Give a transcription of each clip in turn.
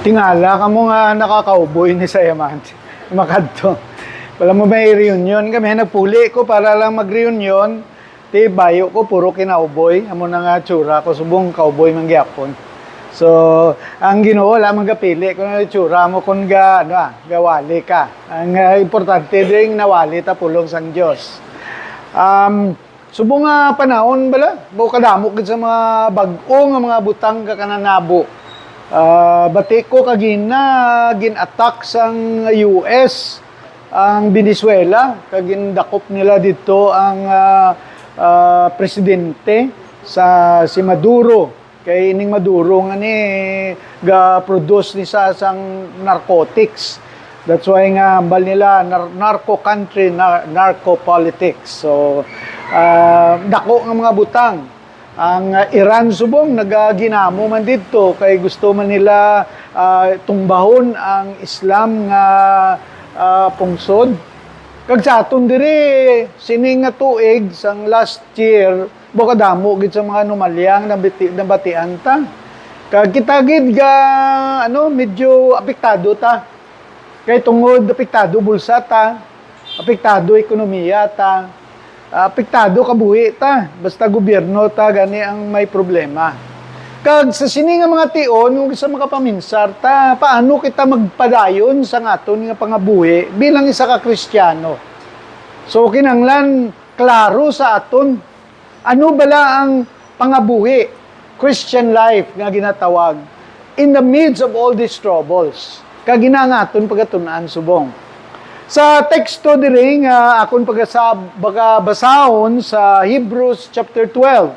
Tingala ka mo nga nakakauboy ni sa yaman. Makadto. Wala mo may reunion kami. Nagpuli ko para lang mag-reunion. Ti bayo ko puro kinauboy. Amo na nga tsura ko. Subong kauboy mang gyapon. So, ang Ginoo lamang gapili kung ano tsura mo kung gawali ka. Ang importante din nawali ta pulong sang Dios. Subong nga panahon bala. Kadamok sa mga bag-o nga mga butang ka kananabo. Bati ko gin-attack sang US ang Venezuela, dakop nila dito ang presidente si Maduro. Kay ining Maduro nga ni ga-produce ni sang narcotics. That's why nga ambal nila narco country, narco politics. So dako nga mga butang. Ang Iran subong nagaginamo man dito kay gusto man nila tumbahon ang Islam nga pungsod. Kag sa aton diri sining nga tuig sang last year bukadamo gid sa mga anomalyang nabatian ta. Kag kita gid medyo apektado ta. Kay tungod apektado bulsa ta, apektado ekonomiya ta. Apektado kabuhi ta, basta gobyerno ta gani ang may problema. Kag sa sini nga mga tion, sa mga paminsar ta, paano kita magpadayon sa aton nga pangabuhi bilang isa ka Kristiyano. So kinanglan klaro sa aton ano bala ang pangabuhi, Christian life nga ginatawag in the midst of all these troubles. Kag ginangaton pagatun-an subong. Sa teksto diri nga akon basahon sa Hebrews chapter 12.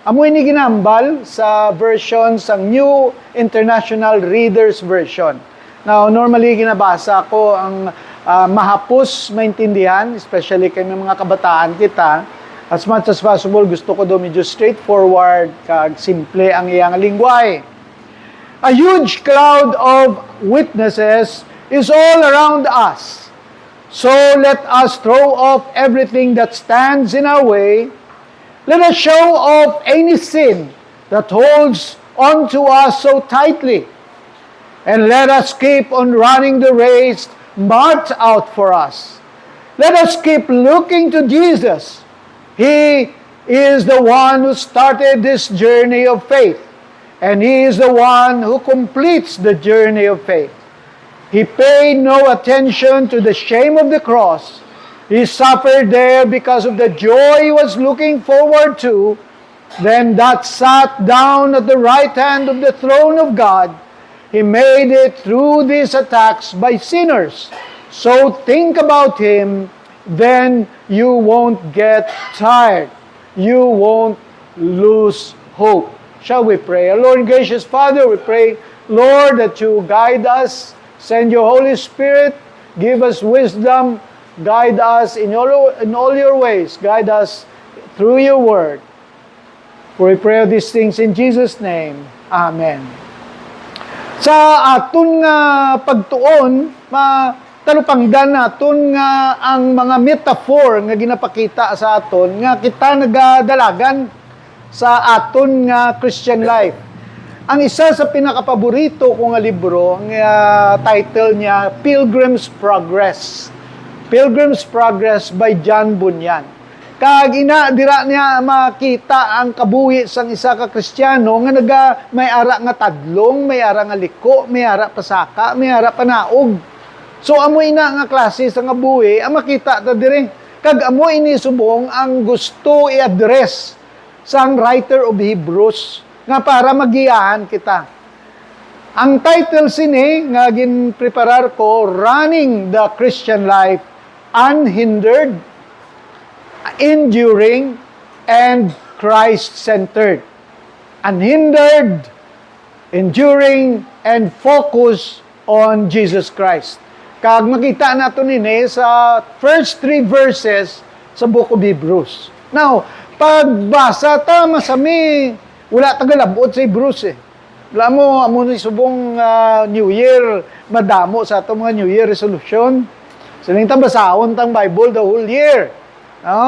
Amoy ni ginambal sa version sang New International Reader's Version. Now, normally ginabasa ko ang mahapos maintindihan, especially kay mga kabataan kita. As much as possible, gusto ko do medyo straightforward kag simple ang iyang lingwahe. A huge cloud of witnesses is all around us. So let us throw off everything that stands in our way. Let us show off any sin that holds on to us so tightly. And let us keep on running the race marked out for us. Let us keep looking to Jesus. He is the one who started this journey of faith. And He is the one who completes the journey of faith. He paid no attention to the shame of the cross. He suffered there because of the joy He was looking forward to. Then that sat down at the right hand of the throne of God. He made it through these attacks by sinners. So think about Him, then you won't get tired. You won't lose hope. Shall we pray? Our Lord and gracious Father, we pray, Lord, that you guide us. Send your Holy Spirit, give us wisdom, guide us in all your ways, guide us through your word. For we pray these things in Jesus' name. Amen. Sa aton nga pagtuon, talupangdan naton nga ang mga metaphor nga ginapakita sa aton nga kita nagadalagan sa aton nga Christian life. Ang isa sa pinakapaborito ko nga libro, ang title niya, Pilgrim's Progress. Pilgrim's Progress by John Bunyan. Kag dira niya makita ang kabuhi sang isa ka Kristiyano nga may ara nga tadlong, may ara nga liko, may ara pasaka, may ara panaog. So amoy na nga klase sa nga buhi, ang makita ta dire. Kag amoy ni subong ang gusto i-address sang writer of Hebrews nga para magiyahan kita. Ang title sini nga ginpreparar ko, Running the Christian Life Unhindered, Enduring, and Christ-Centered. Unhindered, enduring, and focus on Jesus Christ. Kag makita nato nini sa first 3 verses sa Book of Hebrews. Now, Pagbasa ta, masami, wala tagalabot sa Hebrews eh. Wala mo, amo ni subong New Year, madamo sa atong mga New Year resolution. Siling ta basahon tang Bible the whole year.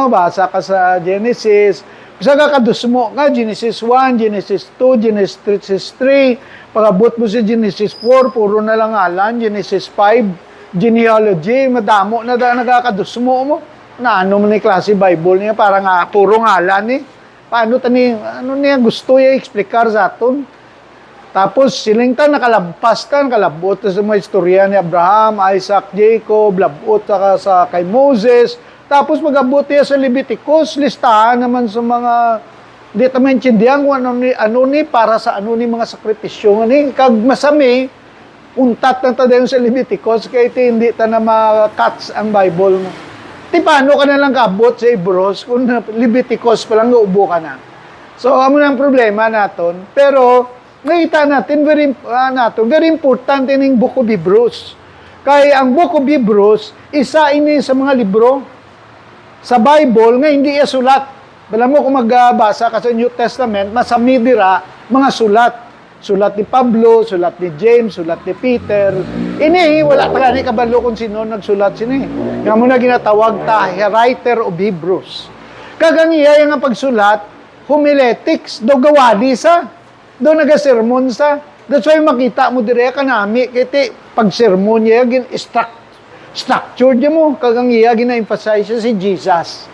Basa ka sa Genesis. Bisa ka kadusmo ka, Genesis 1, Genesis 2, Genesis 3. Pag-abot mo sa Genesis 4, puro na lang alan. Genesis 5, genealogy, madamo na nagkakadusmo mo. Na ano mo ni klase Bible niya, parang puro ngalan eh. Paano tani, ano niya gusto niya explicar sa aton? Tapos siling ta nakalabas ta, nakalabot sa mga istorya ni Abraham, Isaac, Jacob, labot sa kay Moses. Tapos mag-abot niya sa Leviticus, listahan naman sa mga di ta maintindihan kung ano ni para sa ano ni mga sakripisyo ni kag masami untat na ta dayon sa Leviticus kay hindi ta na ma-cuts ang Bible mo. Ti paano ka na lang kaabot sa Hebrews kung Leviticus pa lang uubo ka na. So amo na ang problema naton, pero nakita natin very important ining Book of Hebrews. Kay ang Book of Hebrews isa ini sa mga libro sa Bible nga hindi iya sulat. Alam mo kung magbasa ka sa New Testament, masami dira mga sulat. Sulat ni Pablo, sulat ni James, sulat ni Peter. Ini wala pa gani kabalo kung sino nagsulat sini. Nga mo na ginatawag ta writer of Hebrews. Kagangiya nga pagsulat, homiletics do gawali sa do nagasermon sa. That's why makita mo dire kanami kiti pag sermon niya gin structure niya mo, kagangiya gina-emphasize si Jesus.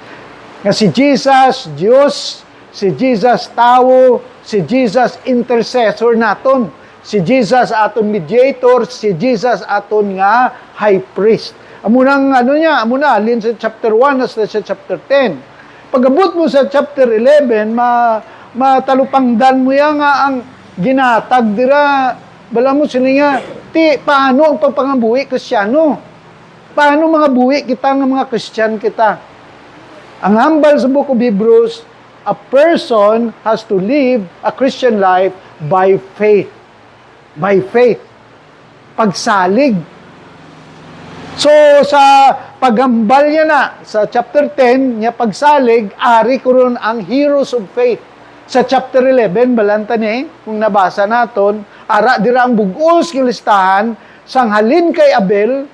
Nga si Jesus, Diyos, si Jesus tao, si Jesus intercessor naton, si Jesus aton mediator, si Jesus aton nga high priest. Amo nang amo na alin sa chapter 1 hasta sa chapter 10. Pag-abot mo sa chapter 11, matalupangdan mo ya nga ang ginatag dira, bala mo sila nga, paano ang pagpangabuhi Kristiyano? Paano mga buwi kita ng mga Christian kita? Ang hambal sa Book of Hebrews, a person has to live a Christian life by faith. By faith. Pagsalig. So, sa paghambal niya na, sa chapter 10, niya pagsalig, ari ko ron ang heroes of faith. Sa chapter 11, balanta niya, kung nabasa naton, ara dira ang bugos kilistahan, sang halin kay Abel,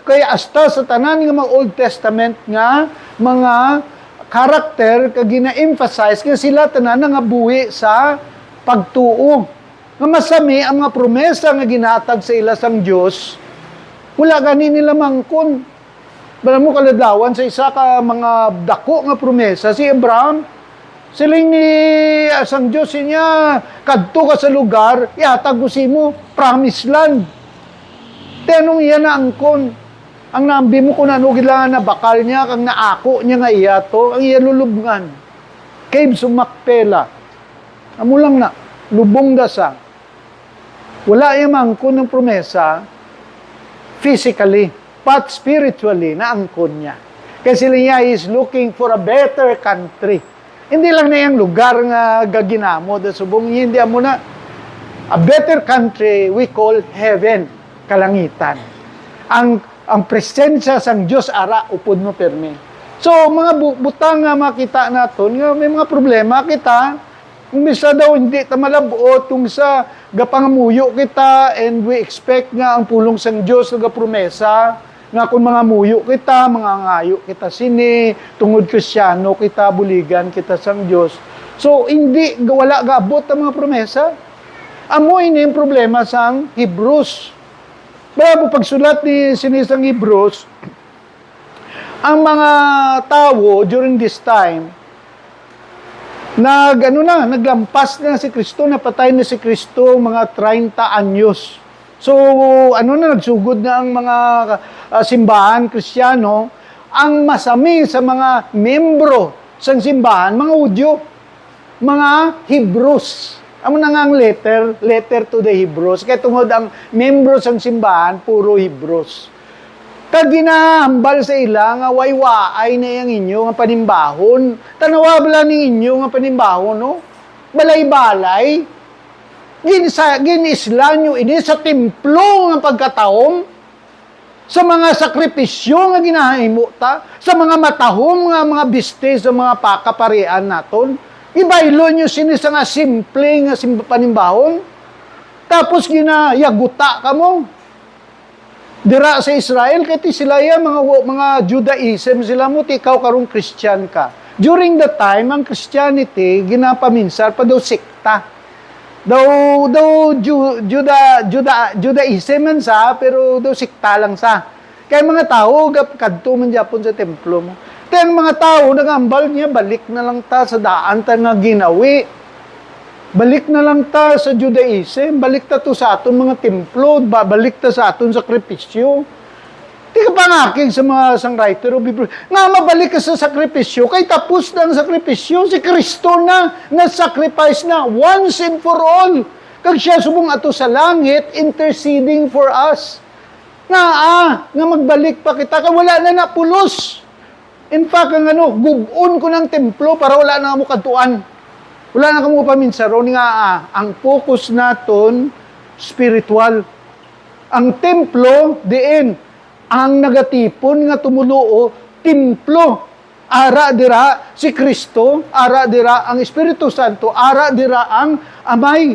kaya hasta sa tanan nga mga Old Testament nga mga karakter kag gina-emphasize kaya sila tanan nga buhi sa pagtuo. Nga masami ang mga promesa nga ginatag sa ila sang Dios, wala gani nila mangkon. Bala mo kaladlawan sa isa ka mga dako nga promesa si Abraham, siling ni sang Dios niya kadto ka sa lugar ihatag ko simo promised land. Tenong iya na angkon. Ang nambi mo kung ano gila na bakal niya, kang naako niya nga iya to, ang iya lulubngan. Caves of Macpela. Amo lang na, lubong dasa. Wala yung angkon ng promesa, physically, but spiritually, na angkon niya. Kasi niya is looking for a better country. Hindi lang na yung lugar nga gaginamo, da subong hindi mo na, a better country we call heaven, kalangitan. Ang presensya sang Dios ara upod mo permi. So mga butang nga makita naton nga may mga problema kita kung bisa daw hindi ta malabot kung sa gapangamuyo kita and we expect nga ang pulong sang Dios nga promesa nga kung mga muyo kita, mga ngayo kita sini, tungod Kristiyano kita, buligan kita sang Dios. So hindi wala gaabot ang mga promesa. Amo ini ang problema sang Hebrews. Bago pagsulat ni sinisang Hebrews, ang mga tao during this time, naglampas na si Kristo, napatay na si Kristo mga 30 anyos. So, nagsugod na ang mga simbahan Kristiyano, ang masami sa mga membro sa simbahan, mga Hudyo, mga Hebrews. Amo na nga ang letter to the Hebrews. Kaya tungod ang membro sa simbahan, puro Hebrews. Kag ginahambal sa ila nga waywaay na yang inyo nga panimbahon. Tanawa bala ning inyo nga panimbahon, no? Balay-balay. Ginisla nyo ini sa templo nga pagkataom. sa mga sakripisyo nga ginahimo ta, sa mga matahom nga mga biste sa mga pakaparian naton. Ibaylo nyo sinisa nga simple nga panimbahon. Tapos ginayaguta ka mo. Dira sa Israel, kaya sila yan, mga Judaism, sila mo, ikaw karong Christian ka. During the time, ang Christianity, ginapaminsar pa daw sikta. Judaism man sa, pero daw sikta lang sa. Kaya mga tao, kadto man Japon sa templo mo. Kaya ang mga tao, nagambal niya, balik na lang ta sa daan ta nga ginawi. Balik na lang ta sa Judaism, balik ta to sa aton mga templo, balik ta sa aton sakripisyo. Di ka pa ngakig sa mga songwriter o Biblia. Nga mabalik ka sa sakripisyo, kay tapos na ang sakripisyo, si Kristo na sacrifice na, once and for all. Kag siya subong ato sa langit, interceding for us. Nga magbalik pa kita, kay wala na napulos. In fact, gubon ko ng templo para wala na mo katuan. Wala na kamo paminsaron nga ang focus naton spiritual. Ang templo diin ang nagatipon nga tumuluo templo. Ara dira si Kristo, ara dira ang Espiritu Santo, ara dira ang Amay.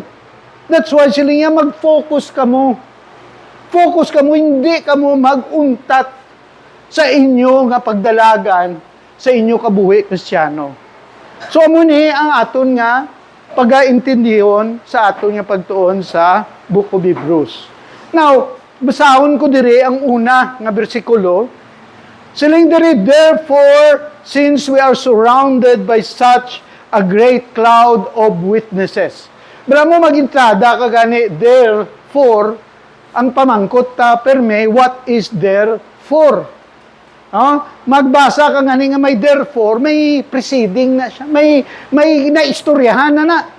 That's why sila nga mag-focus kamo. Focus kamo, hindi kamo mag-untat sa inyo nga pagdalagan sa inyo kabuhi Kristiyano. So, muni ang aton nga pag-aintindihon sa aton nga pagtuon sa Book of Hebrews. Now, basahon ko diri ang una nga bersikulo. Siling diri, therefore, since we are surrounded by such a great cloud of witnesses. Bala mo mag-intrada ka gani, therefore, ang pamangkot ta perme, what is therefore? Magbasa ka nga nga may therefore, may preceding na siya, may naistoryahan na.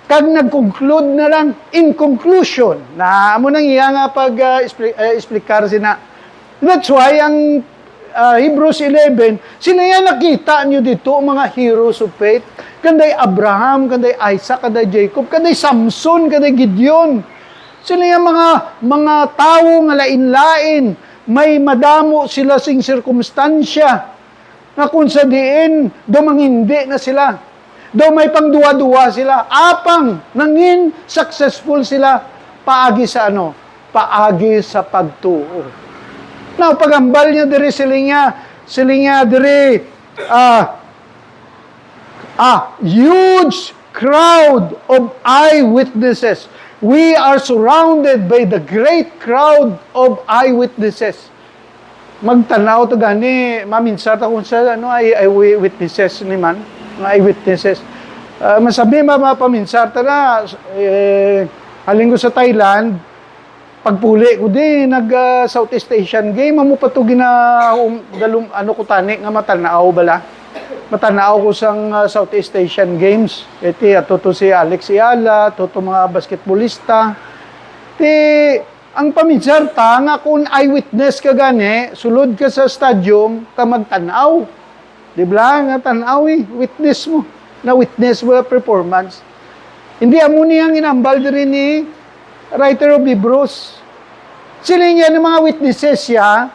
Kag nag-conclude na lang, in conclusion, na amo nang iya nga pag-explikar sina. That's why, ang Hebrews 11, sila yan nakita nyo dito, mga heroes of faith, kanday Abraham, kanday Isaac, kanday Jacob, kanday Samson, kanday Gideon. Sila yan mga tao nga lain-lain, may madamo sila sing sirkumstansya na kung sa diin, dumangindi na sila. Daw may pangduwa-duwa sila. Apang nangin successful sila paagi sa paagi sa pagtuo. Now, pagambal niya diri silinga diri huge crowd of eyewitnesses. We are surrounded by the great crowd of eyewitnesses. Magtanaw to gani, maminsat akong sa eyewitnesses ni man, mga eyewitnesses. Masabi mapaminsat na, haling ko sa Thailand, pagpuli ko nag Southeast Asian game, amo pa to ko tani nga matanaw bala. Matanaw ko sang Southeast Asian Games. Iti ato si Alex Iala, ato mga basketballista. Ang paminsar ta nga kung eyewitness ka gani, sulod ka sa stadium, ka magtanaw. Di ba? Nga tanaw witness mo. Na witness mo performance. Hindi amo niyang inambal din ni writer of Hebrews. Sila niya ng mga witnesses siya,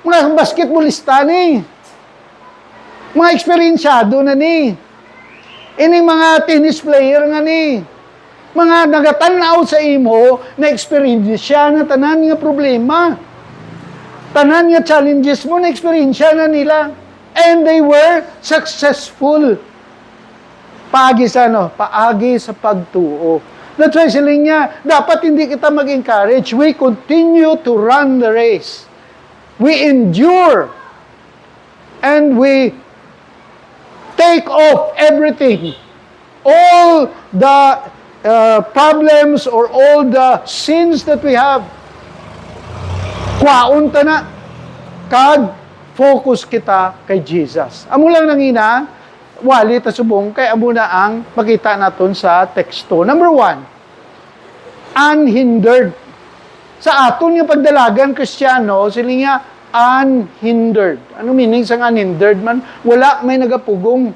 mga basketballista ni. Mga eksperyensyado na ni. Ini mga tennis player nga ni. Mga nagatanaw sa imo na eksperyensya na tanan nga problema. Tanan nga challenges mo na eksperyensya na nila. And they were successful. Paagi sa pagtuo. That's why sila niya, dapat hindi kita mag-encourage. We continue to run the race. We endure. And we take off everything. All the problems or all the sins that we have. Kwaon ta na. Kag focus kita kay Jesus. Amo lang nangina, wali ta subong kay amo na ang makita naton sa teksto. Number 1, unhindered. Sa aton nga pagdalagan Kristiyano, sila nga unhindered. Ano meaning sa unhindered man? Wala may nagapugong.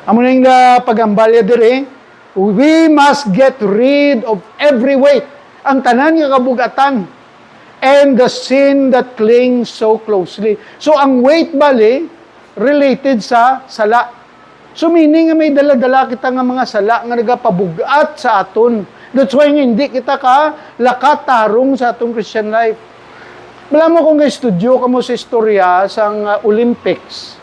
Amo na yung pagambalya dire, we must get rid of every weight. Ang tanan nga kabugatan. and the sin that clings so closely. So, ang weight bali, related sa sala. So, meaning nga may dala-dala kita nga mga sala nga nagapabugat sa aton. That's why hindi kita lakatarong sa atong Christian life. Wala mo kung ga-studio ka mo sa istorya sa Olympics.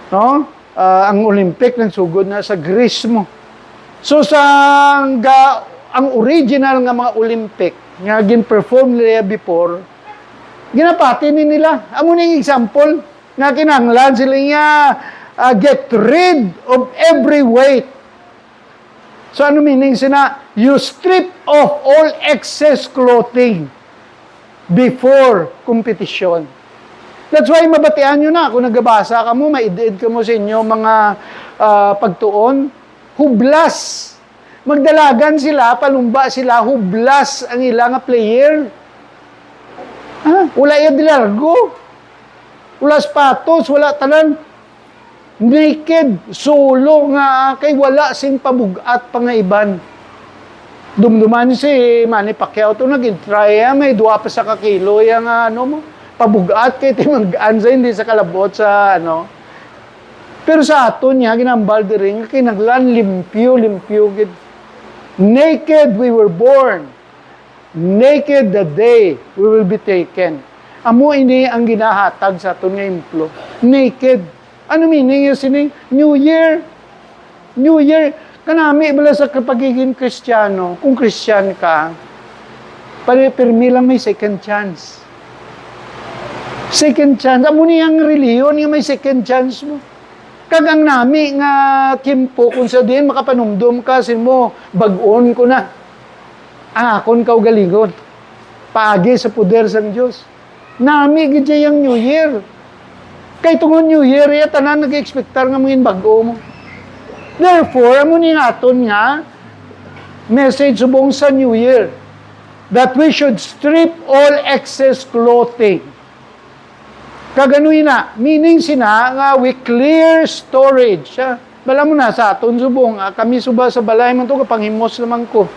No? Ang Olympic nang sugod na sa Greece mo. So, ang original nga mga Olympic nga gin-perform nila before, ginapati nila. Amo ning example nga kinahanglan sila nga get rid of every weight. So ano meaning sina? You strip off all excess clothing before competition. That's why mabatian nyo na. Kung nagabasa ka mo, maidid ka mo sa inyo mga pagtuon, hublas. Magdalagan sila, palumba sila, hublas ang ilang player. Wala yung dilargo. Wala sapatos, wala tanan. Naked, solo nga, kay wala sing pabugat pa nga iban. Dumduman si Manny Pacquiao to nag-try, may 2 pa sa kakilo, yung pabugat kay timag-ansa, hindi sa kalabot sa Pero sa aton niya, ginambal di rin, kinaglan, limpyo, gid. Naked we were born. Naked the day we will be taken. Amo ini ang ginahatag sa aton nga implo. Naked. Ano meaning yung sining? New Year. New Year. Kanami bala sa pagiging Kristiyano. Kung Christian ka, pirmi lang may second chance. Second chance. Amo niyang reliyon nga may second chance mo. Kagang nami nga kimpo kung sa din makapanumdum ka sin mo bag-on ko na. Akon ka galingon. Paagi sa poder sang Dios. Nami gid yang New Year. Kay tungod New Year ya tanan nag-expectar nga mangin bag-o mo. Therefore, amo ni naton nga message subong sa New Year that we should strip all excess clothing. Kaganoy na, meaning sina nga we clear storage. Bala mo na sa aton subong, kami suba sa balay man to kapanghimos naman ko.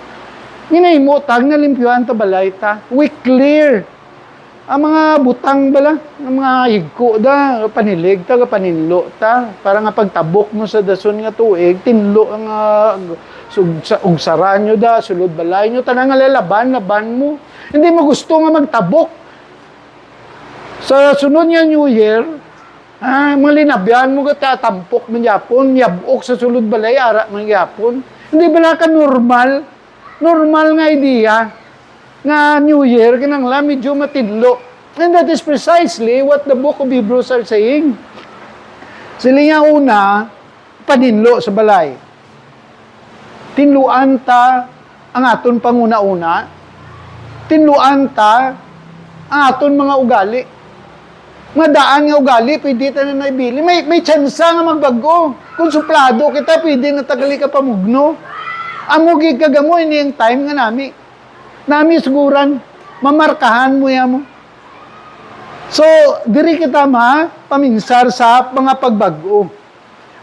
Ginahimo tag na limpyuhan ta balay ta. We clear ang mga butang bala, ang mga higko da, panilig ta, paninlo ta, para nga pagtabok mo sa dason nga tuig, tinlo ang ugsaran nyo da, sulod balay nyo, tanang nga laban mo. Hindi mo gusto nga magtabok. Sa sunod nga New Year, mga linabyan mo ka tampok ng Yapon, yabok sa sulod balay, ara ng Yapon. Hindi ba ka normal? Normal nga idea nga New Year, kinangla medyo matidlo. And that is precisely what the book of Hebrews are saying. Sila nga una, paninlo sa balay. Tinluan ta ang aton panguna-una. Tinluan ta ang aton mga ugali. Madaan nga ugali, pwede ta na naibili. May tsansa nga magbago. Kung suplado kita, pwede na tagali ka pamugno. Amugi kagamo, ini yung time nga nami. Nami siguran, mamarkahan mo yan mo. So, diri kita paminsar sa mga pagbago.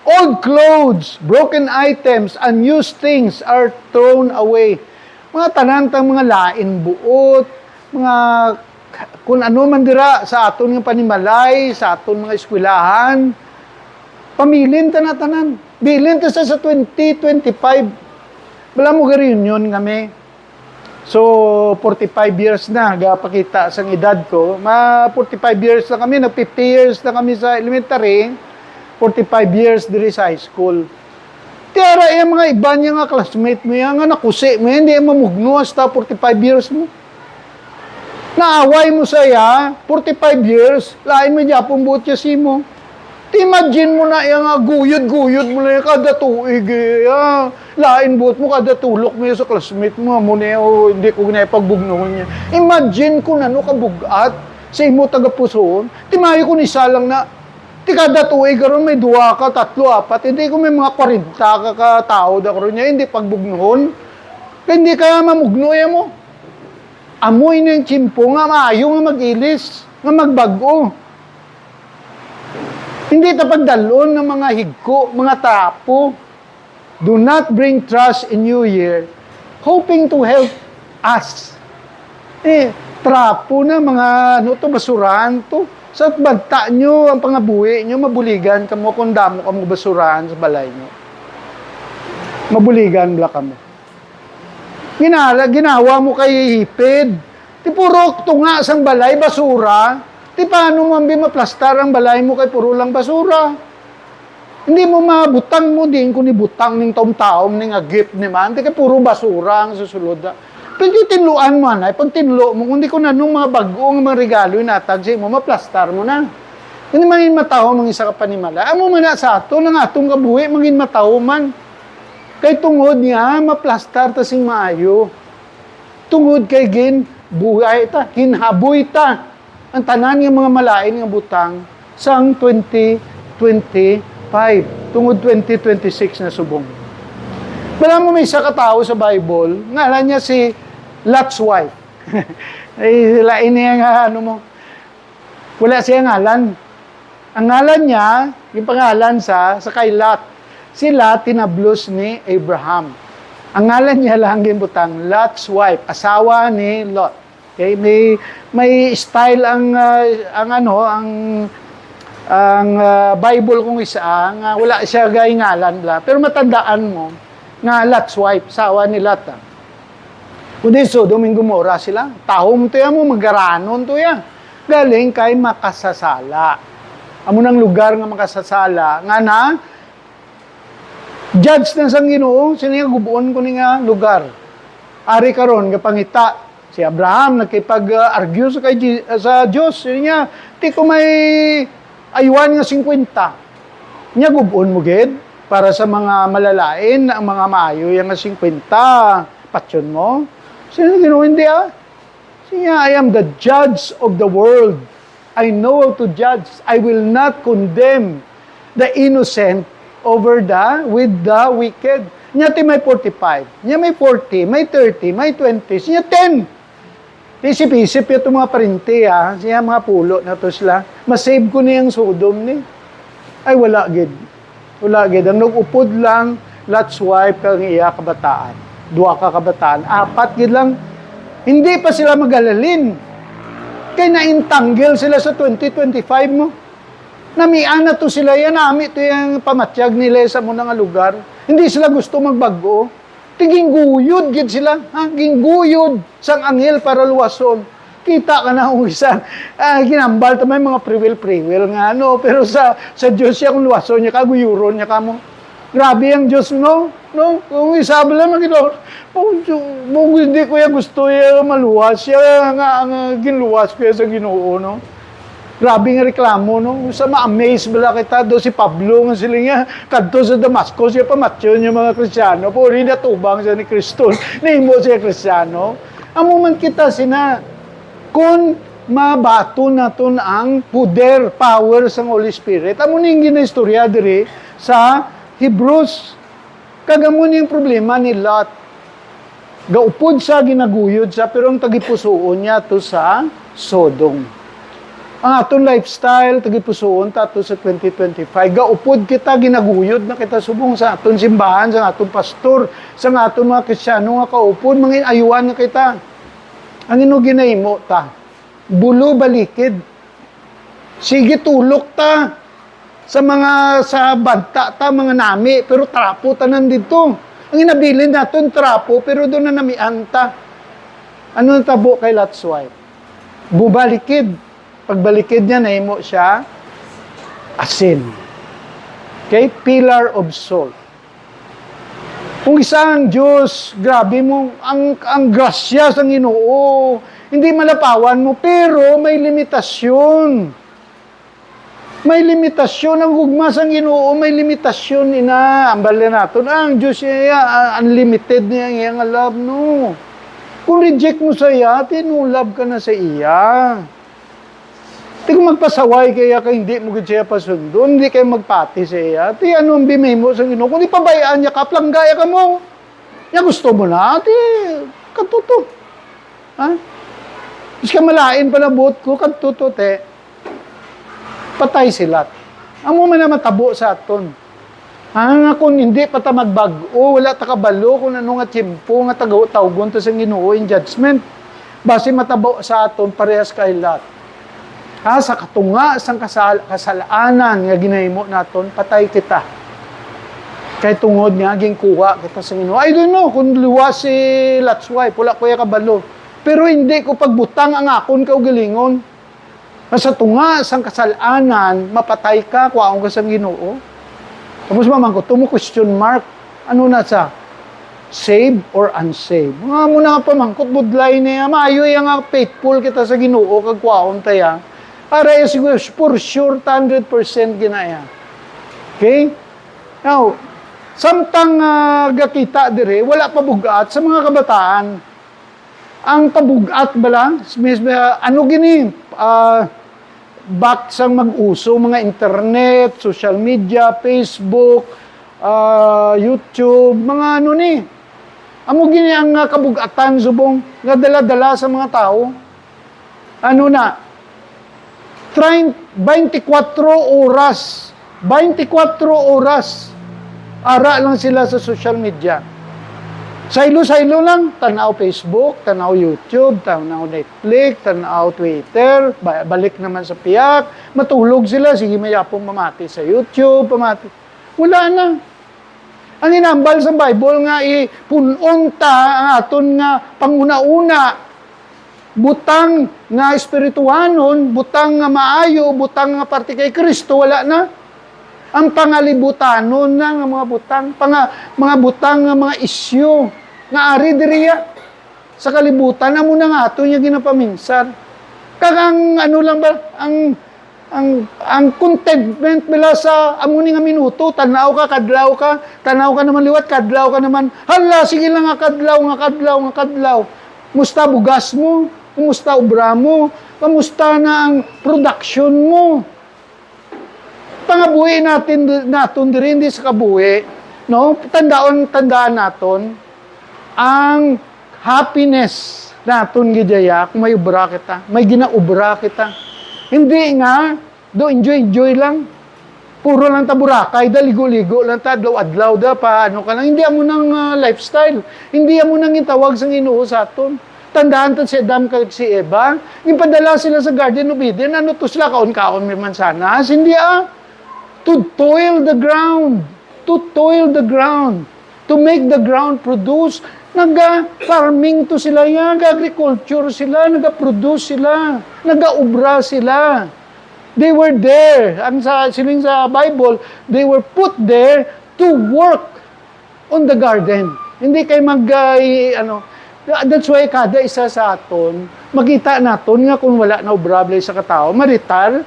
Old clothes, broken items, unused things are thrown away. Mga tanantang mga lain buot, mga kung ano man dira sa aton nga panimalay, sa aton mga eskwelahan, pamilin ta na tanan. Bilin ta sa 2025. Wala mo ga-reunion kami. So, 45 years na, gapakita sa edad ko. 45 years na kami, 50 years na kami sa elementary, 45 years diri sa high school. Tiyara, yung mga iba niya nga classmate mo yan, nga nakusi mo yan, hindi yung mamugno hasta 45 years mo. Naaway mo saya, 45 years, lain mo dyan pong buot si mo. Imagine mo na yung guyod-guyod mo na yung kada tuig. Lain buot mo, kada tulok mo sa classmate mo. Muna hindi ko pagbugnoon niya. Imagine ko na no kabugat sa imo taga-pusoon. Timayo ko ni salang na, ti kada tuig karon may 2 ka, 3, 4. Hindi ko may mga 40 ka tao da karon niya, hindi pagbugnoon. Kaya hindi ka mamugnoy mo. Amoy ng chimpo nga, maayo nga mag-ilis, nga magbago. Hindi tapagdalon ng mga higko, mga tapo. Do not bring trust in New Year, hoping to help us. trapo na, mga ano to, basurahan to. Sa banta nyo, ang pangabuhi nyo, mabuligan ka mo kung damo ka mo basurahan sa balay nyo. Mabuligan bla ka mo. Ginawa mo kay hipid. Ti puro tunga sang balay, basura. Ti paano mo maplastar ang balay mo kay puro lang basura? Hindi mo mabutang mo din kung ibutang ning taom-taom ning agip ni man. Ti kay puro basura ang susulod. Pwede tinluan mo na, pag tinlo mo, kundi ko na nung mga bagong mga regalo inatag sa mo, maplastar mo na. Hindi mangin mataho, mga isa ka panimala. Amo man na sa ato, nang atong kabuhi, mangin mataho man. Kay tungod niya, maplastar ta sing maayo. Tungod kay gin, buhay ta, hinhaboy ta. Ang tanan ng mga malain ng butang sang 2025. Tungod 2026 na subong. Wala mo may isa katao sa Bible, ngalan niya si Lot's wife. Ay, lain niya nga, ano mo. Wala siya ngalan. Ang ngalan niya, yung pangalan sa kay Lot. Si Lot, tinablos ni Abraham. Ang ngalan niya lang ginbutang, Lot's wife, asawa ni Lot. Okay, may style ang Bible kung isa, nga wala siya gay ngalan la. Pero matandaan mo, nga Lot's wife, asawa ni Lot. Kundi Sodom and Gomorrah sila. Tahom to yan mo, magaranon to yan. Galing kay makasasala. Amo ng lugar nga makasasala. Nga na, judge na sang Ginoo, sino nga gubuon ko nga lugar. Ari karon nga pangita. Si Abraham nagkipag-argue sa Diyos. Sino nga, ti ko may aywan nga 50. Nya gubuon mo gid para sa mga malalain, ang mga maayo yung nga 50. Patyon mo. Sino Ginoo hindi Siya, I am the judge of the world. I know how to judge. I will not condemn the innocent with the wicked. Nya ti may 45. Nya may 40, may 30, may 20. Siya 10. Isip-isip yung mga parinti Siya mga pulo na to sila. Masave ko niyang Sodom ni. Ay wala gid. Wala gid. Ang nag-upod lang, Lot's wife kang iya kabataan. 2 ka kabataan. 4 gid lang. Hindi pa sila magalalin. Kaya na-intangle sila sa 2025 mo. Namian na to sila yan. Nami to yung pamatiyag nila sa muna nga lugar. Hindi sila gusto magbago. Tingin-guyod gid sila. Gingguyod sang anghel para luwason. Kita ka na kung isa. Ginambal ta may mga priwil nga pero sa Diyos siya kung luwason niya ka, guyuron niya ka mo. Grabe ang Diyos no? Kung isa ba lang kung hindi ko yan gusto maluwas, siya nga ginluwas ko sa Ginoo no? Grabe nga reklamo no? Sa ma-amaze bala kita do si Pablo nga sila nga kadto sa Damascus siya pamatyon yung mga Kristiyano puri na tubang siya ni Kristo nimo siya Kristiyano. Amo man kita sina kung mabato naton ang power sa Holy Spirit. Amo ning ginaistorya diri sa Hebrews. Kagamo yung problema ni Lot. Gaupod sa ginaguyod sa pero ang tagipusoon niya to sa Sodom. Ang aton lifestyle tagipusoon ta to sa 2025. Gaupod kita ginaguyod na kita subong sa aton simbahan, sa aton pastor, sa aton mga Kristiyano nga kaupod, mga ayuan na kita. Ang ino ginahimo ta. Bulo balikid. Sige tulok ta. Sa banta ta, mga nami, pero trapo tanan dito. Ang inabilin natin, trapo, pero doon na namian ta. Ano ang tabo kay Lot's wife? Bubalikid. Pagbalikid niya, nahimo siya, asin. Okay? Pillar of salt. Kung isang Diyos, grabe mo, ang grasya sa Ginoo, hindi malapawan mo, pero may limitasyon. May limitasyon ang hugmas ang Ginoo, may limitasyon ambal na naton. Ang Diyos niya unlimited niya ang iyang love no. Kung reject mo sa iya, tinulab ka na sa iya. Di kung magpasaway kaya ka hindi mo gid siya pasundo, hindi kayo magpati sa iya. Ti ano ang bimay mo sa Ginoo? Kung ipabayaan niya ka, planggaya ka mo. Ya gusto mo na, ti katuto. Is ka malain pala buot ko, katuto te. Patay sila. Amo man na matabo sa aton. Kung hindi pa ta magbago, wala ta kabalo kung ano nga tiyempo nga tawgon to sa Ginoo in judgment. Base matabo sa aton, parehas kay Lot. Sa katunga, sang kasalaanan nga ginahimo naton, patay kita. Kay tungod nga, kuha kita sa Ginoo. I don't know kung luwa si Lot's wife, wala ko kabalo. Pero hindi ko pagbutang ang akon kaugalingon. Sa tunga, sang kasalanan, mapatay ka, kuwaon ka sa Ginoo. Tapos mamang ko, question mark, ano na sa? Save or unsaved? Mga muna nga pamangkot, budlay niya, maayo yung faithful kita sa Ginoo, kag kuwaon taya. Para siguro, for sure, 100% ginaya. Okay? Now, samtang gakita dire, wala pa bugat sa mga kabataan. Ang pabugat ba lang? Ano gini? Back sang mag-uso, mga internet, social media, Facebook, YouTube, mga ano ni. Amo gini ang kabugatan subong nga dala-dala sa mga tao. Ano na? 24 oras. 24 oras. Ara lang sila sa social media. Saylo-saylo lang, tanaw Facebook, tanaw YouTube, tanaw Netflix, tanaw Twitter, balik naman sa piyak, matulog sila, sige mayapong mamati sa YouTube, pamati. Wala na. Ang inambal sa Bible nga, pununta ang aton nga panguna-una, butang nga espirituanon, butang nga maayo, butang nga parte kay Kristo, wala na. Ang pangalibutanon na nga mga butang, mga butang nga mga isyu, nga ari diriya sa kalibutan, amo na nga ato niya ginapaminsan. Kagang ano lang ba, ang contentment bila sa amo ni nga minuto, tanaw ka, tanaw ka naman liwat, kadlaw ka naman, hala, sige lang nga kadlaw. Musta bugas mo? Kumusta obra mo? Kamusta na ang production mo? Pangabuhi natin din hindi sa kabuhi, no? Tandaan naton ang happiness naton gidaya kung may ubra kita, may ginaubra kita. Hindi nga enjoy lang. Puro lang ta Boracay, ligo-ligo lang ta, adlaw da pa ano ka lang. Hindi amo nang lifestyle. Hindi amo nang itawag sa Ginoo sa aton. Tandaan ta si Adam kag si Eva, ipadala sila sa Garden of Eden, ano to sila kaon may mansanas, hindi to toil the ground, to make the ground produce. Nag-farming to sila yan, nag-agriculture sila, nag-produce sila, nag-ubra sila. They were there. Siling sa Bible, they were put there to work on the garden. Hindi kayo that's why kada isa sa aton, makita naton nga kung wala na obrable sa katao, maritar,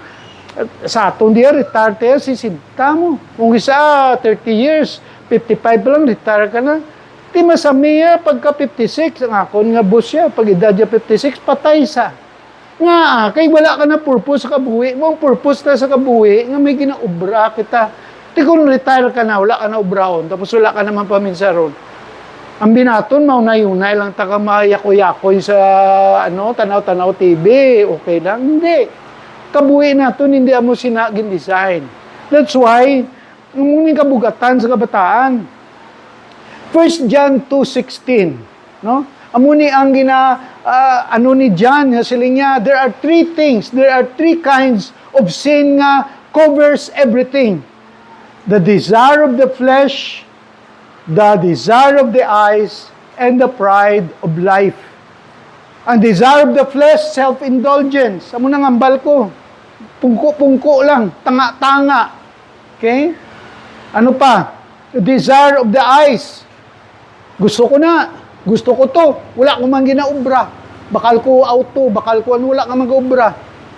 sa aton diya, retire tayo, sisinta mo. Kung isa, 30 years, 55 lang, retire ka na. Di masamiya, pagka 56, ang akon nga boss siya, pag edad niya 56, patay sa. Nga, kay wala ka na purpose sa kabuhi. Ang purpose na sa kabuhi, nga may ginaubra kita. Di kung retire ka na, wala ka na ubrahon, tapos wala ka naman paminsaron. Ang binaton, maunay-unay lang, taka mayakoy-yakoy sa, tanaw-tanaw TV, okay lang. Hindi. Kabuhi naton, hindi amo sinagin design. That's why, ang kabugatan sa kabataan, 1 John 2:16, no? Amuni ang ni John, siling niya, there are three kinds of sin nga covers everything. The desire of the flesh, the desire of the eyes, and the pride of life. Ang desire of the flesh, self-indulgence. Amo nang ambal ko. Pungko-pungko lang, tanga-tanga. Okay? Ano pa? The desire of the eyes. Gusto ko to. Wala ko man ginaubra. Bakal ko auto, bakal ko wala ka mag-ubra.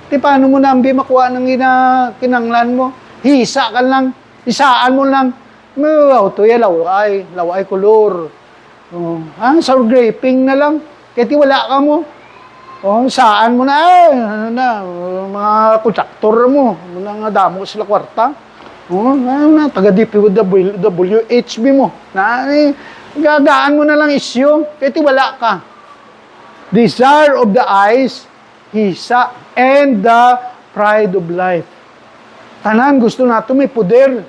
Di paano mo na ambi makuha ng kinanglan mo? Hisa ka lang. Isaan mo lang. May auto yan, laway kolor. Sour graping na lang. Kaya wala ka mo. Saan mo na, mga kontraktor mo. Mga damo sila kwarta. Taga-DPWHB mo. Gagaan mo na lang isyo, kaya wala ka. Desire of the eyes, hisa, and the pride of life. Tanan, gusto nato may puder.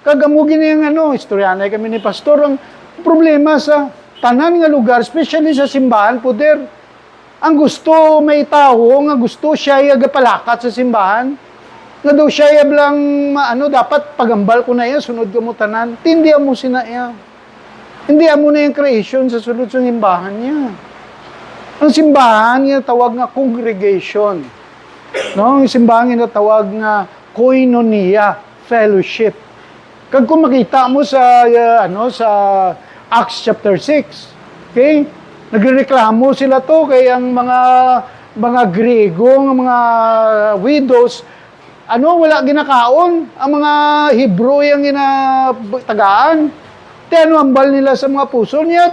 Kagamugin na yung istoryanay kami ni Pastor, ang problema sa tanan nga lugar, especially sa simbahan, puder. Ang gusto may tao nga gusto siya palakat sa simbahan. Nga daw siya lang dapat pagambal ko na yan, sunod ka mo tanan. Hindi mo sinaya. Hindi mo na yung creation sa sunod sa simbahan niya. Ang simbahan niya tawag nga congregation. No, ang simbahan niya tawag nga koinonia, fellowship. Kag kung makita mo sa sa Acts chapter 6, okay? Nagrereklamo sila to kay ang mga Grego, ang mga widows, wala ginakaon. Ang mga Hebrew yung ginatagaan. Ambal nila sa mga puso niya,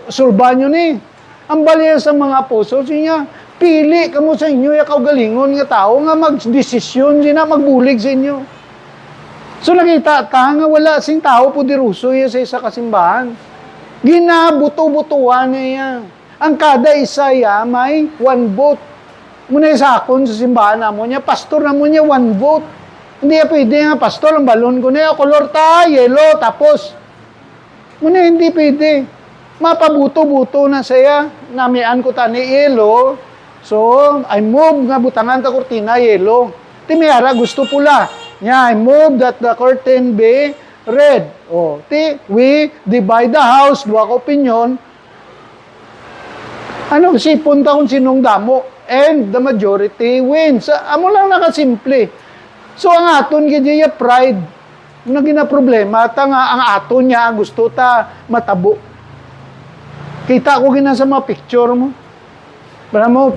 sulban yun Ambal niya sa mga puso niya, pili kamo sa inyo, ikaw galingon nga tao, nga magdesisyon sina, magbulig sa inyo. So nakita ka nga wala sing tao pudiruso sa isa kasimbahan. Ginabuto-butuan niya. Ang kada isa may 1 vote. Muna sa akon sa simbahan mo niya, pastor na mo niya 1 vote. Hindi pwede nga, pastor, ang balon ko niya, color yellow, tapos. Muna hindi pwede. Mapabuto-buto na saya. Namian ko tani yellow. So, I move nga butangan ta kurtina yellow. Timiyara gusto pula. I move that the curtain be red. We divide the house, duwa ka opinion. Sipon ta kung sinong damo. And the majority wins. Amo lang nakasimple. So, ang aton kaya pride, na gina-problema, ang aton niya, gusto ta matabo. Kita ko gina sa mga picture mo. Para mo,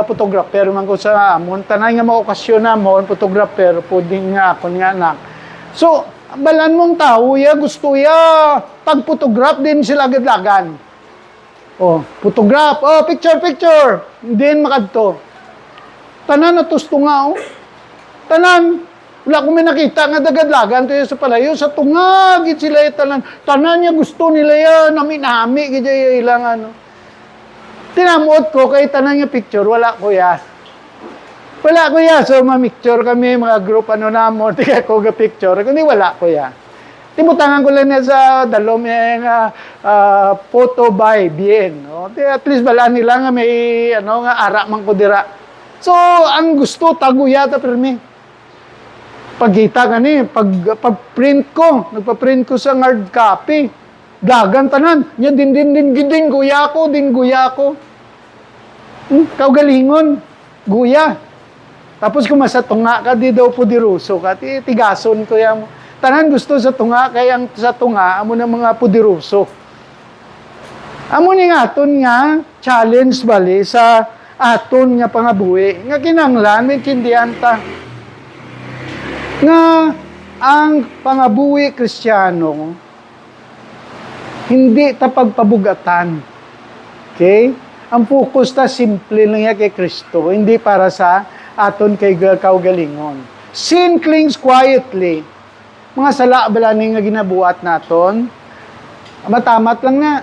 photographer man ko sa amon. Tanay nga mga okasyon na mo, photographer, pwedeng nga ako nga anak. So, balan mong tao, gusto pag-photograph din sila agad-lagan. Photograph, picture. Din makadto. Tanan na tusto nga, Tanan, wala ko may nakita nga dagad-lagan to sa palayo. Sa tunga, gid sila tanan. Tanan niya gusto nila yan, nami-nami, gid ilang Tinamuot ko kay tanan nga picture, wala ko ya. Wala ko ya. So, ma-picture kami, mga group namon, tiga ko ga picture. Kundi wala ko ya. Timutangan ko lang sa dalom photo by bien. At least bala nila nga may nga ara man ko dira. So, ang gusto taguya ta permi. Pagkita kani, pag-print ko, nagpa-print ko sa hard copy. Dagan tanan, nya din guya ko. Kaugalingon, guya. Tapos kung masa tunga ka, di daw po diruso ka, tigason ko yan. Tanan gusto sa tunga, kaya sa tunga, amo na mga pudiruso. Amo ni nga aton nga, challenge bali sa aton nga pangabuhi. Nga kinanglan, may kindihan ta. Nga ang pangabuhi Kristiyano, hindi ta pagpabugatan. Okay? Ang focus ta simple lang yan kay Kristo, hindi para sa aton kay kaugalingon. Sin clings quietly. Mga sala balaning nga ginabuhat naton, matamat lang na.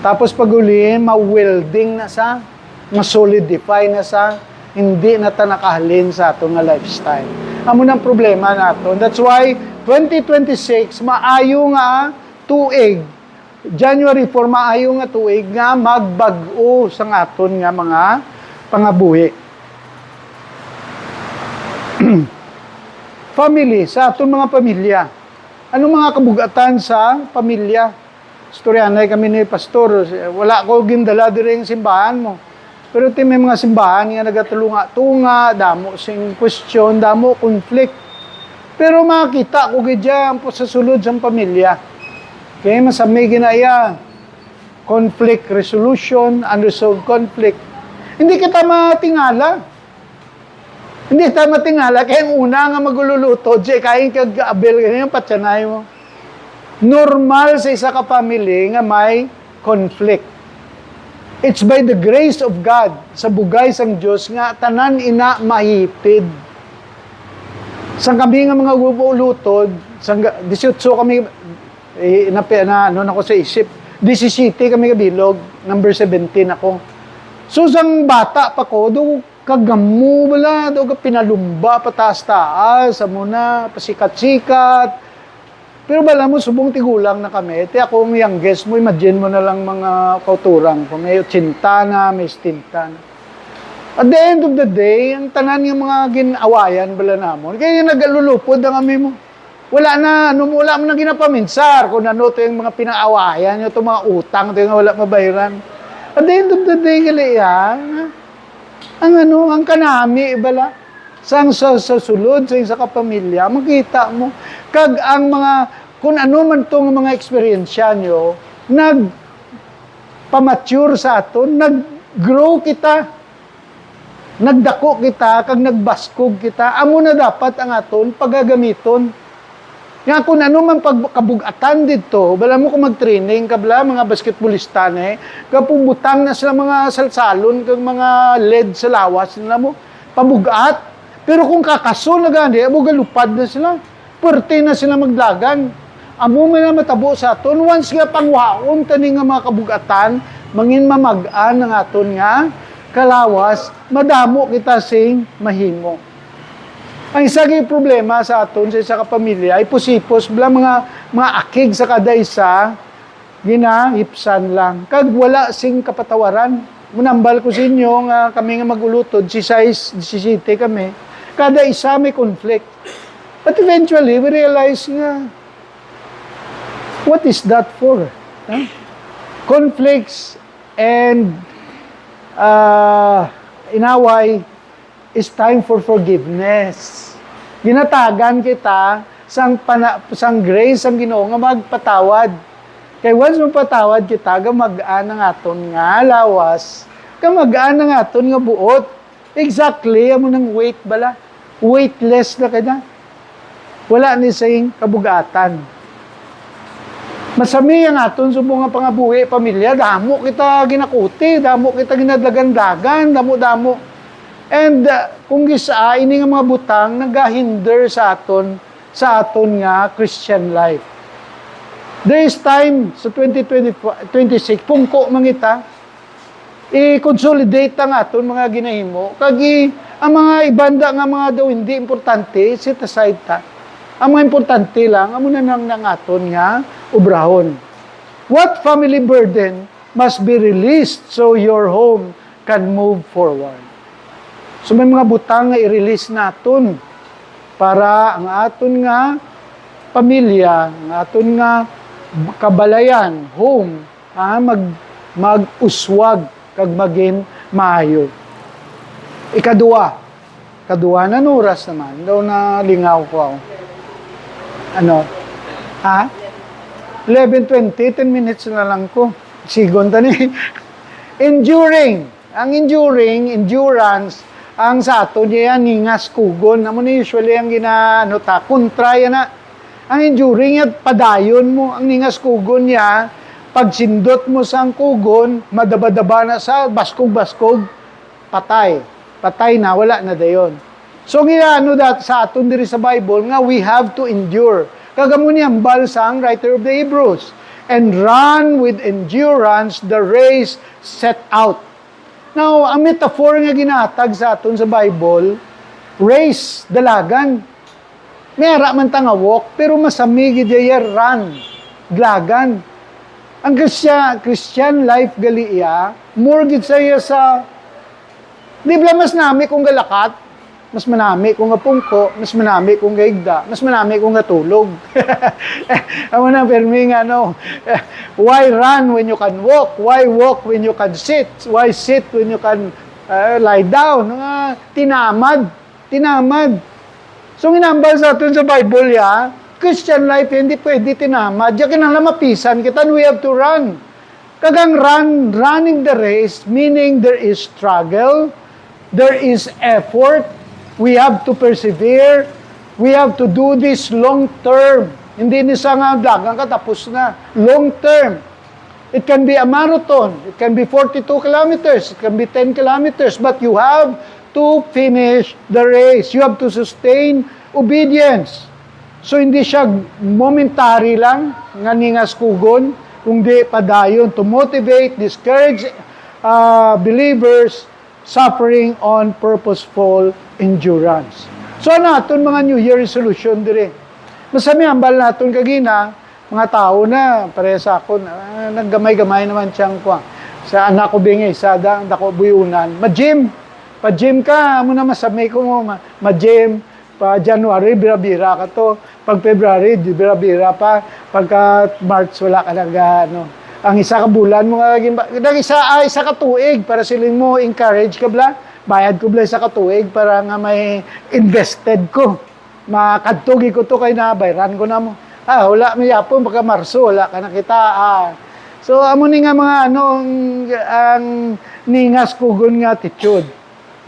Tapos pag-uli, ma-welding na sa, ma-solidify na sa, hindi na ta nakahalin sa aton nga lifestyle. Amo nang problema naton. That's why 2026 maayo nga tuig. January 4 maayo nga tuig nga magbag-o sa aton nga mga pangabuhi. Family, sa aton mga pamilya. Anong mga kabugatan sa pamilya? Storyanay kami ni pastor, wala ko gindala dire yung simbahan mo. Pero may mga simbahan nga nagatulunga-tunga, damo sing question, damo conflict. Pero makita ko gidya sa sulod sa pamilya. Okay, masamay ginaya. Conflict resolution, unresolved conflict. Hindi kita matingala. Hindi kita matingala, kaya ang una nga magululuto, kain kag-abel, ganyan patsanay mo. Normal sa isa ka family nga may conflict. It's by the grace of God, sa bugay sang Diyos nga tanan ina mahipid. Sang kami nga mga lutod, sang 18 kami nako sa isip. 17 kami kabilog, number 17 ako. So sang bata pa ko, do kagamu bala, do ka pinalumba pataas-taas, sa muna pasikat-sikat. Pero bala mo, subong tigulang na kami. Iti ako ang youngest mo, imagine mo na lang mga kauturang ko. May 80 na, may 70 na. At the end of the day, ang tanan ng mga ginawayan bala namon, kaya yung nagalulupod ang kami mo. Wala na, wala mo na ginapaminsar kung ano ito yung mga pinaawayan, ito mga utang, ito yung wala mabayaran. At the end of the day, kaliyan, ang kanami, bala, sa sulod, sa kapamilya, makita mo, kag ang mga, kung ano man itong mga eksperyensya nyo, nagpamature sa aton, nag-grow kita, nagdako kita, kag nagbaskog kita, amo na dapat ang aton pagagamiton. Nga kung ano man pagkabugatan dito, bala mo kung mag-training, kabla mga basketballista kapubutang na sila mga salsalon, kag mga lead sa lawas, nila mo, pabugat. Pero kung kakaso na gani, amo galupad na sila. Puwerte na sila maglagan. Amo man na matabo sa aton. Once nga pangwaon, tani nga mga kabugatan, mangin mamagaan ng aton nga, kalawas, madamo kita sing mahimo. Ang isa kay problema sa aton sa isa ka pamilya ay pusipos bla mga akig sa kada isa ginahipsan lang kag wala sing kapatawaran. Munambal ko sa inyo nga kami nga magulutod si size 17 kami. Kada isa may conflict. But eventually we realize nga what is that for? Huh? Conflicts and inaway is time for forgiveness. Ginatagan kita sang grace ang Ginoo nga magpatawad. Kay once magpatawad kita, gamagaan ang aton nga lawas, gamagaan ang aton nga buot. Exactly, amo nang weight bala. Weightless na kada. Wala ni saying kabugatan. Masami ang aton subong nga pangabuhi pamilya, damo kita ginakuti, damo kita ginadagan-dagan, damo-damo. And kung gisa ini nga mga butang nagahinder sa aton nga Christian life. There is time sa 2026 pungko mangita i-consolidate ang aton mga ginahimo kag ang mga ibanda nga mga daw hindi importante set aside ta. Ang mga importante lang amo na nang aton nga ubrahon. What family burden must be released so your home can move forward? So may mga butang nga i-release naton para ang aton nga pamilya, ang aton nga kabalayan, home, mag-uswag kag maging maayo. Ikaduwa na oras naman, daw na lingaw ko ako. Ano? 11:20, 10 minutes na lang ko. Sigon tani. Endurance, ang sa ato niya ningas kugon. Amo ni usually ang kontra yan na. Ang enduring at padayon mo, ang ningas kugon niya, pag sindot mo sa kugon, madaba-daba na sa baskog-baskog, patay. Patay na, wala na dayon. So sa aton diri sa Bible, nga we have to endure. Kagamo niya ang balsang writer of the Hebrews. And run with endurance the race set out. Now, ang metaphor nga ginatag sa aton sa Bible, race, dalagan. Mayara man ta nga walk, pero masami gid run, dalagan. Ang Christian life galiya, more gid saya sa di ba mas nami kung galakat, mas manami kung nga pungko, mas manami kung gaigda, mas manami kung nga tulog. Amo na permi nga why run when you can walk? Why walk when you can sit? Why sit when you can lie down? Tinamad. So ginambal sa atin sa Bible Christian life hindi pwede tinamad. Diyan kinahanglan mapisan kita, we have to run. Kagang running the race, meaning there is struggle, there is effort, we have to persevere. We have to do this long term. Hindi ni sa nga dagang katapos na. Long term. It can be a marathon. It can be 42 kilometers. It can be 10 kilometers. But you have to finish the race. You have to sustain obedience. So hindi siya momentary lang nga ningas kugon, kundi padayon to motivate, discourage believers suffering on purposeful endurance. So naton mga New Year resolution dire. Masami ambal naton kagina, mga tao na, parehas ako, naggamay-gamay naman siyang kwa. Sa anak ko bingay, sa dako buyunan, ma-gym. Pa-gym ka, mo na masamay ko mo, ma-gym. Pa January, bira-bira ka to. Pag February, bira-bira pa. Pagka March, wala ka ano. Ang isa ka bulan mo, isa ka tuig, para siling mo, encourage ka bla. Bayad ko bla isa ka tuig, para nga may invested ko. Makadtugi ko to kay nabayran ko na mo. Wala may yapon, pagka Marso, wala ka nakita. So, amo ni nga mga ang ningas kugon nga attitude.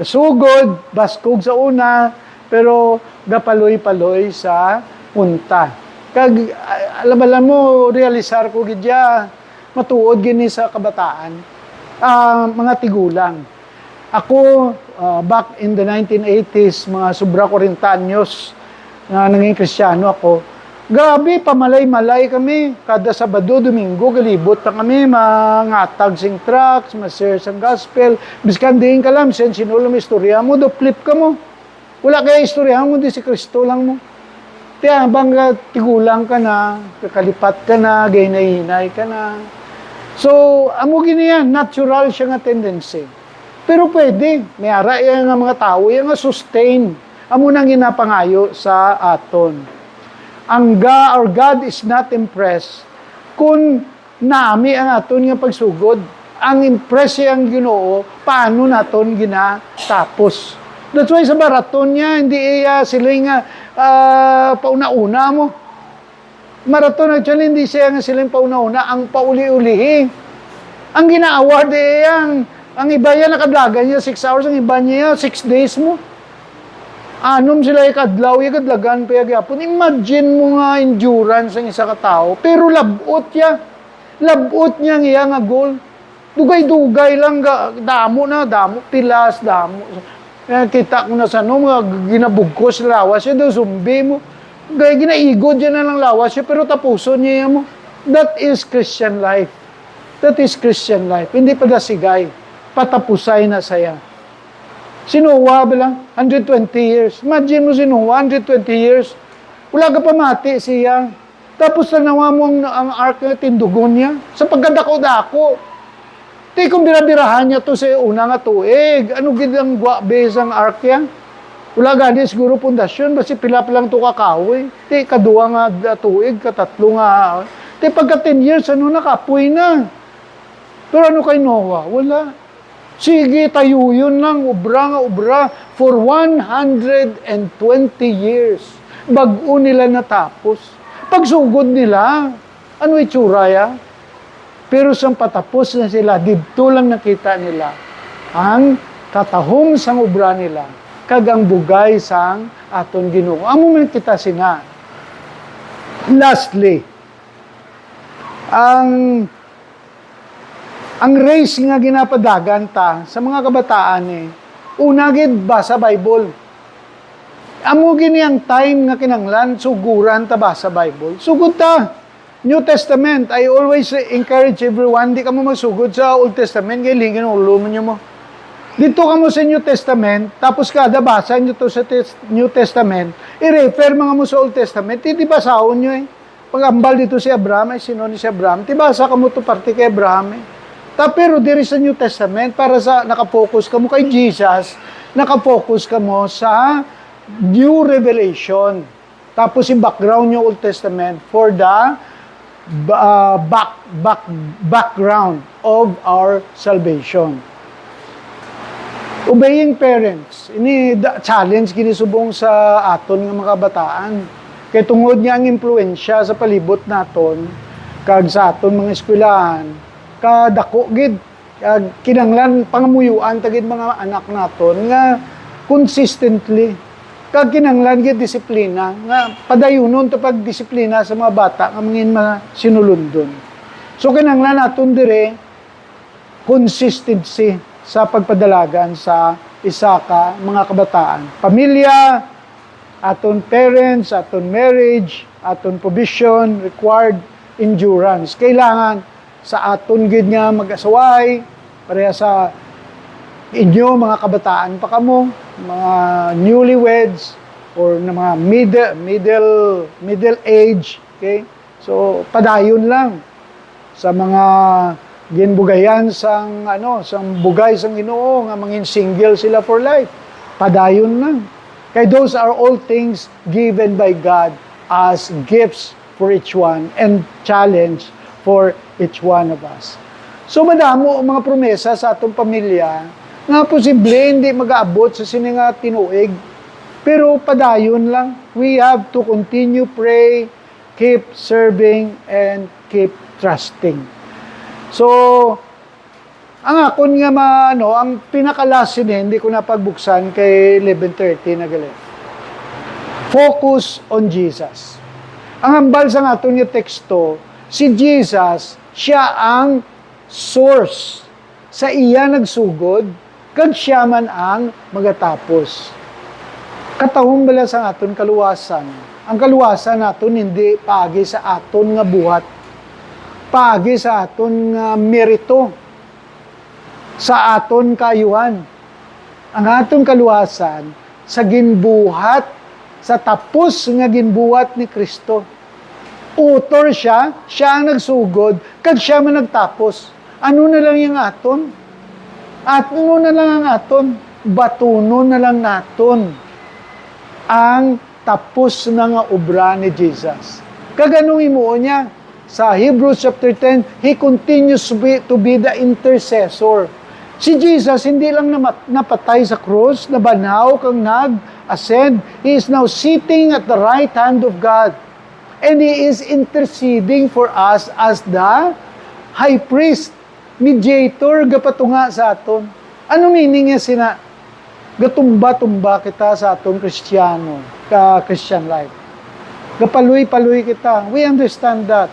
Sugod, baskog sa una, pero gapaloy-paloy sa punta. Kag, alam mo, realisar ko gidya, matuod gini sa kabataan. Mga tigulang. Ako, back in the 1980s, mga sobra 40 anyos, na naging Kristiyano ako, grabe, pamalay-malay kami. Kada Sabado, Domingo, galibot na kami, mangatag sing tracks, ma-share sang gospel. Biskan din ka lang, sinulo mo istorya mo, do flip ka mo. Wala kaya istorya mo, di si Kristo lang mo. Kaya bang tigulang ka na, kakalipat ka na, gaynay-hinay ka na. So, amo gini yan, natural siya nga tendency. Pero pwede, may ara yan nga mga tao, yan nga sustain. Amo nang ginapangayo sa aton. Ang God is not impressed kung nami ang aton nga pagsugod. Ang impress ang Ginoo, paano naton ginatapos. That's why sa marathon niya, hindi sila nga pauna-una mo. Marathon actually, hindi siya nga sila pauna-una, ang pauli-ulihi. Ang gina-award ang iba yan nakadlagan niya 6 hours, ang iba niya 6 days mo. Anom sila ikadlaw, ikadlagan pa yagapon. Imagine mo nga endurance ng isa ka tao, pero labot niya. Labot niya nga nga goal. Dugay-dugay lang, damo, pilas, damo. Kita ko na sa mga ginabugkos lawas siya, daw zumbi mo. Gaya ginaigod dyan na lang lawas siya, pero tapuson niya mo. That is Christian life. That is Christian life. Hindi pa dasigay. Patapusay na saya. Si Noah bilang 120 years. Imagine mo si Noah, 120 years. Wala ka pa mati siya. Tapos nanawa mo ang ark na tindugon niya. Sa pagkadako-dako. Di kung birabirahan niya to sa una nga tuig. Ano gidang guwabes ang ark yan? Wala gani siguro pundasyon. Basi pilap lang to kakawi. Di kadua nga tuig, katatlo nga. Di pagka 10 years, nakapoy na. Pero ano kay Noah? Wala. Sige, tayo yun lang, ubra nga ubra, for 120 years. Bago nila natapos. Pagsugod nila, ano itsura ya? Pero sa patapos na sila, dito lang nakita nila ang katahom sang ubra nila, kagang bugay sang aton Ginoo. Amo man kita singa. Lastly, ang race nga ginapadagan ta sa mga kabataan una gid basa Bible. Amo gini ang time nga kinanglan suguran ta basa Bible. Sugod ta. New Testament, I always encourage everyone, di ka mo masugod sa Old Testament, kaya lingin ulo mo. Dito ka mo sa New Testament, tapos kada basa nyo to sa New Testament, i-refer mga mo sa Old Testament, hindi basahon nyo Pag-ambal dito si Abraham, sino ni si Abraham, basa ka mo to parte kay Abraham pero diri sa New Testament, para sa nakafocus ka mo kay Jesus, nakafocus ka mo sa new revelation. Tapos yung background yung Old Testament for the background of our salvation. Obeying parents. Ini challenge ginisubong sa aton nga mga kabataan. Kay tungod niya ang impluensya sa palibot naton, kag sa aton mga eskwelahan, kadako gid kinanglan pangamuyuan tagid mga anak naton nga consistently kag kinanglan gid disiplina nga padayunon to pagdisiplina sa mga bata nga mangin sinulundon. So kinanglan naton dire consistency sa pagpadalagan sa isa ka mga kabataan. Pamilya, aton parents, aton marriage, aton provision, required endurance. Kailangan sa aton gid nga mag-asaway, pareha sa inyo mga kabataan pa kamo, mga newlyweds, or na mga middle age, okay? So padayon lang sa mga ginbugayan sang sang bugay sang Ginoo nga mangin single sila for life. Padayon lang. Kay those are all things given by God as gifts for each one and challenge for each one of us. So madamo ang mga promesa sa atong pamilya nga posible hindi mag-aabot sa sini nga tinuig. Pero padayon lang. We have to continue pray, keep serving, and keep trusting. So, ang akon nga ang pinaka-last hindi ko na pagbuksan kay 11:30 na gali. Focus on Jesus. Ang hambal sa aton nga teksto, si Jesus, siya ang source. Sa iya nagsugod, kag siya man ang magatapos. Katahong bala sa aton kaluwasan. Ang kaluwasan naton hindi paagi sa aton nga buhat. Paagi sa aton nga merito. Sa aton kaayuhan. Ang aton kaluwasan sa ginbuhat, sa tapos nga ginbuhat ni Kristo. Author siya ang nagsugod, kag siya man nagtapos. Ano na lang yung aton? At ano na lang ang aton? Batuno na lang naton ang tapos na nga obra ni Jesus. Kaganong imuo niya? Sa Hebrews chapter 10, He continues to be the intercessor. Si Jesus hindi lang napatay sa krus, nabanaw kang nag-ascend. He is now sitting at the right hand of God. And He is interceding for us as the high priest, mediator, gapatunga sa aton. Ano meaning niya gatumba-tumba kita sa atong Christian life. Gapaluy-paluy kita. We understand that.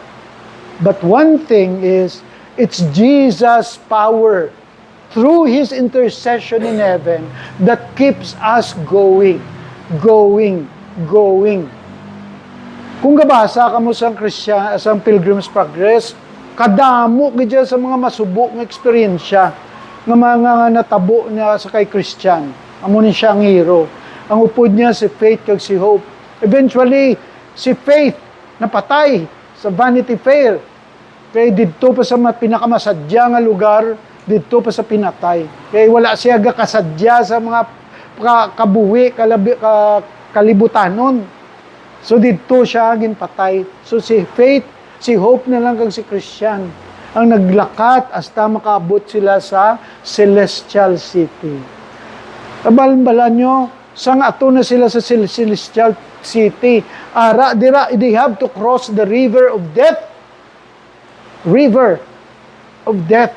But one thing is, it's Jesus' power through His intercession in heaven that keeps us going. Kung gabasa ka mo sa Pilgrim's Progress, kadamo gidya sa mga masubok ng eksperyensya ng mga natabo niya sa kay Christian. Amo ni siya ang hero. Ang upod niya si Faith kag si Hope. Eventually, si Faith napatay sa Vanity Fair. Kaya dito pa sa pinakamasadya nga lugar, dito pa sa pinatay. Kaya wala siya kasadya sa mga kabuhi, kalibutanon. So dito siya ginpatay. So si Faith, si Hope na lang kag si Christian ang naglakat hasta makaabot sila sa Celestial City. Kabalan nyo, sang ato na sila sa Celestial City. They have to cross the river of death. River of death.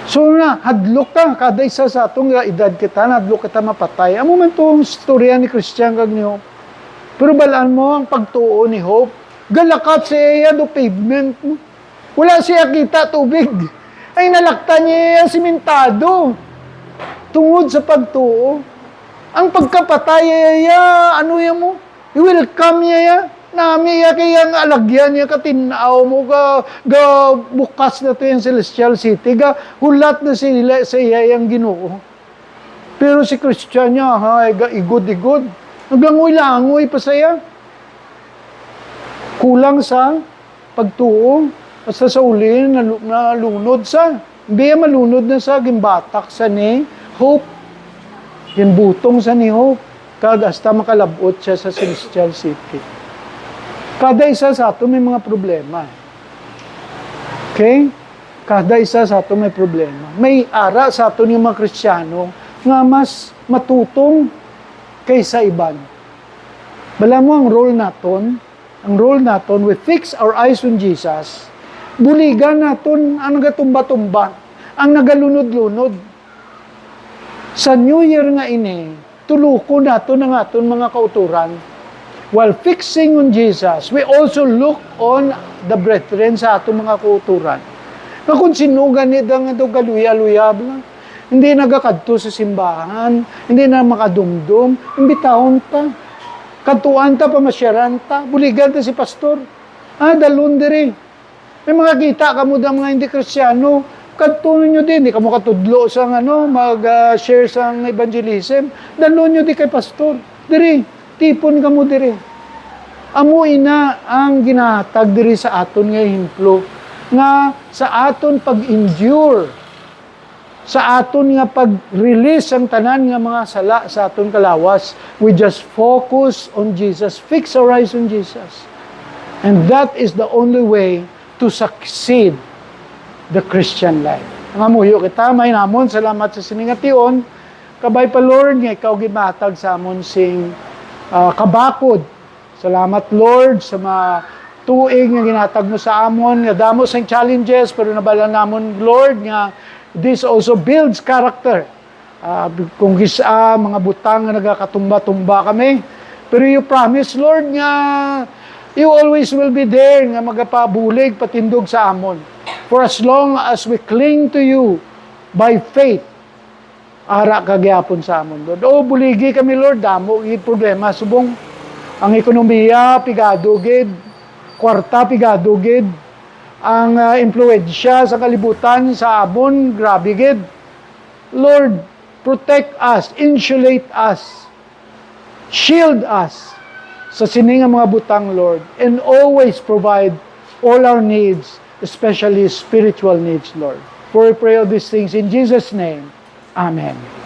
So hadlok ka, kada isa sa atong edad kita, hadlok kita mapatay. Amo man itong storya ni Christian kag ni Hope. Pero balaan mo ang pagtuo ni Hope, galakat siya do pavement. Wala siya kita tubig. Ay nalakta niya simentado. Tungod sa pagtuo. Ang pagkapatay ano yan mo? I-welcome niya. Nami kaya alagyan niya katinaw mo bukas na to yung Celestial City. Hulat na sila sa iya yung Ginoo. Pero si Christian niya, igod-igod. Naglangoy-langoy pa saya. Kulang sa pagtuo. Basta sa uli, nalunod sa. Biya malunod na sa gimbatak sa ni Hope. Ginbutong sa ni Hope. Kag hasta makalabot siya sa Celestial City. Kada isa sa ato may mga problema. Okay? Kada isa sa ato may problema. May ara sa ato yung mga Kristiyano nga mas matutong kaysa iban. Bala mo ang role naton, we fix our eyes on Jesus. Buligan naton ang nagatumba-tumba, ang nagalunod-lunod. Sa New Year nga ini, tuluko naton ang aton mga kauturan. While fixing on Jesus, we also look on the brethren sa atong mga kauturan. Na kung sinugan nito nga ito galuya-luyab lang, hindi nagakadto sa simbahan, hindi na makadumdum, imbitahon ta, katuan ta, pamasyaran ta, buligan ta si pastor. Dalon diri. May mga kita kamo da mga hindi Kristiyano, kadtunon nyo din, di kamo katudlo sa mag-share sa evangelism, dalon nyo di kay pastor. Diri, tipon ka mo diri. Amoy na ang ginatag diri sa aton nga himplo nga sa aton pag-endure, sa aton nga pag-release ang tanan nga mga sala sa aton kalawas, we just focus on Jesus, fix our eyes on Jesus. And that is the only way to succeed the Christian life. Ang amuyo kita, may namon, salamat sa siningation, kabay pa Lord, nga ikaw gimatag sa amon sing kabakod. Salamat Lord sa mga tuig nga ginatag mo sa amon, nga damo sa challenges, pero nabala namon Lord, nga this also builds character. Kung gisa, mga butang nga nagakatumba-tumba kami, pero you promise Lord nga you always will be there nga magapabulig, patindog sa amon. For as long as we cling to you by faith, ara kagyapon sa amon, Lord. O, buligi kami, Lord, damo, yung problema, subong, ang ekonomiya, pigado, gid, kwarta, pigado, gid, ang impluensya sa kalibutan, sa amon, grabe, gid. Lord, protect us, insulate us, shield us, sa siningang mga butang, Lord, and always provide all our needs, especially spiritual needs, Lord. For we pray all these things in Jesus' name. Amen.